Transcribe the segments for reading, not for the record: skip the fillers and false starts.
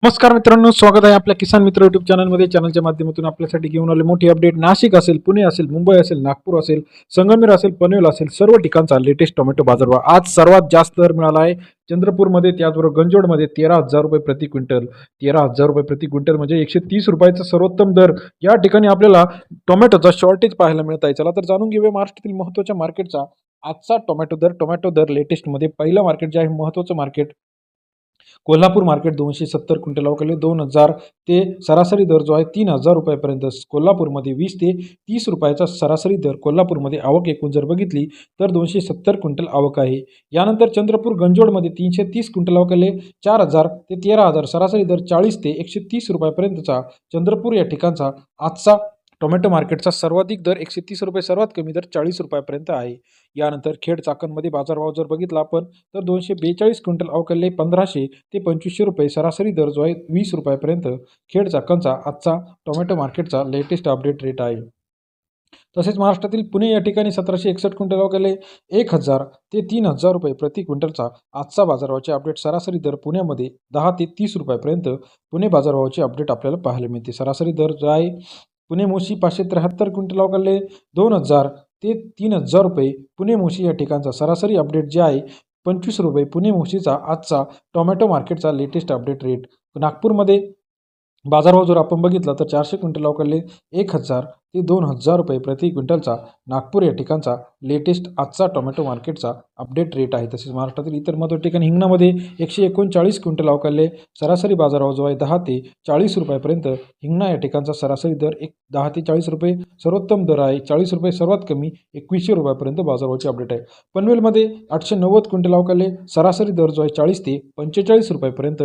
नमस्कार मित्रांनो, स्वागत आहे आपल्या किसान मित्र युट्यूब चॅनलमध्ये. चॅनलच्या माध्यमातून आपल्यासाठी घेऊन आले मोठी अपडेट. नाशिक असेल, पुणे असेल, मुंबई असेल, नागपूर असेल, संगमेर असेल, पनवेल असेल, सर्व ठिकाणचा लेटेस्ट टोमॅटो बाजारभाव. आज सर्वात जास्त दर मिळाला आहे चंद्रपूरमध्ये, त्याचबरोबर गंजोडमध्ये 13,000 रुपये प्रति क्विंटल. 13,000 रुपये प्रति क्विंटल म्हणजे 130 रुपयाचा सर्वोत्तम दर या ठिकाणी आपल्याला टोमॅटोचा शॉर्टेज पाहायला मिळत आहे. चला तर जाणून घेऊया महाराष्ट्रातील महत्त्वाच्या मार्केटचा आजचा टोमॅटो दर लेटेस्टमध्ये. पहिलं मार्केट जे आहे महत्त्वाचं मार्केट कोल्हापूर मार्केट 270 क्विंटल अवकाले 2,000 ते सरासरी दर जो आहे 3,000 रुपयापर्यंत कोल्हापूरमध्ये 20 ते 30 रुपयाचा सरासरी दर कोल्हापूरमध्ये आवक एकूण जर बघितली तर 270 क्विंटल आवक आहे. यानंतर चंद्रपूर गंजोडमध्ये 330 क्विंटल अवकाले 4,000 ते 13,000 सरासरी दर 40 ते 130 रुपयापर्यंतचा चंद्रपूर या ठिकाणचा आजचा टोमॅटो मार्केटचा सर्वाधिक दर 130 रुपये, सर्वात कमी दर 40 रुपयापर्यंत आहे. यानंतर खेड चाकणमध्ये बाजारभाव जर बघितला आपण तर 242 क्विंटल अवकाले 1,500 ते 2,500 रुपये, सरासरी दर जो आहे 20 रुपयापर्यंत खेड चाकणचा आजचा टोमॅटो मार्केटचा लेटेस्ट अपडेट रेट आहे. तसेच महाराष्ट्रातील पुणे या ठिकाणी 1,761 क्विंटल अवकाले 1,000 ते 3,000 रुपये प्रति क्विंटलचा आजचा बाजारभावाचे अपडेट. सरासरी दर पुण्यामध्ये 10 ते 30 रुपयापर्यंत पुणे बाजारभावाचे अपडेट आपल्याला पाहायला मिळते. सरासरी दर जो आहे पुणे मोशी 573 क्विंटल अवकाले 2,000 ते 3,000 रुपये. पुणे मोशी या ठिकाणचा सरासरी अपडेट जे आहे 25 रुपये. पुणे मोशीचा आजचा टोमॅटो मार्केटचा लेटेस्ट अपडेट रेट. नागपूरमध्ये बाजारभाव जर आपण बघितला तर 400 क्विंटल अवकाले 1,000 ते 2,000 रुपये प्रति क्विंटलचा नागपूर या ठिकाणचा लेटेस्ट आजचा टोमॅटो मार्केटचा अपडेट रेट आहे. तसेच महाराष्ट्रातील इतर महत्त्वाच्या ठिकाणी हिंगणामध्ये 139 क्विंटल अवकाले सरासरी बाजारभाव जो आहे 10 ते 40 रुपयापर्यंत. हिंगणा या ठिकाणचा सरासरी दर 10 ते 40 रुपये सर्वोत्तम दर आहे, 40 रुपये सर्वात कमी, 2,100 रुपयापर्यंत बाजारभावाचे अपडेट आहे. पनवेलमध्ये 890 क्विंटल अवकाले सरासरी दर जो आहे 40 ते 45 रुपयापर्यंत.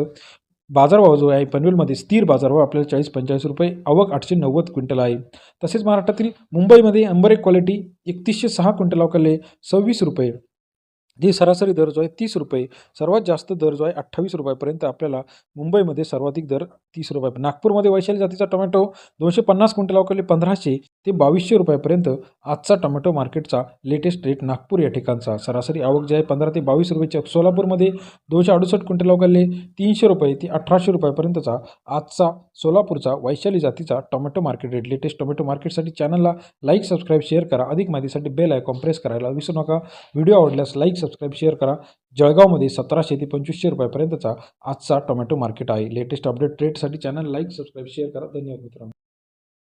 बाजारभाव जो आहे पनवेलमध्ये स्थिर बाजारभाव आपल्याला 40-45 रुपये, आवक 890 क्विंटल आहे. तसेच महाराष्ट्रातील मुंबईमध्ये अंबरेक क्वालिटी 3,106 क्विंटल अवकाले 26 रुपये, जी सरासरी दर जो आहे 30 रुपये, सर्वात जास्त दर जो आहे 28 रुपयापर्यंत आपल्याला मुंबईमध्ये सर्वाधिक दर 30 रुपये. नागपूरमध्ये वैशाली जातीचा टोमॅटो 250 क्विंटल अवकाले 1,500 ते 2,200 रुपयापर्यंत आजचा टोमॅटो मार्केटचा लेटेस्ट रेट नागपूर या ठिकाणचा. सरासरी आवक जे आहे 15 ते 22 रुपयाची. सोलापूरमध्ये 268 क्विंटल अवकाले 300 रुपये ते 1,800 रुपयापर्यंतचा आजचा सोलापूरचा वैशाली जातीचा tomato market rate. Latest tomato मार्केटसाठी चॅनलला लाईक, सबस्क्राईब, शेअर करा. अधिक माहितीसाठी बेल आयकॉन प्रेस करायला विसरू नका. व्हिडिओ आवडल्यास लाईक, सबस्क्राईब, शेअर करा. जळगावमध्ये 1,700 ते 2,500 रुपयापर्यंतचा आजचा टोमॅटो मार्केट आहे. लेटेस्ट अपडेट रेटसाठी चॅनल लाईक, सबस्क्राईब, शेअर करा. धन्यवाद मित्रांनो.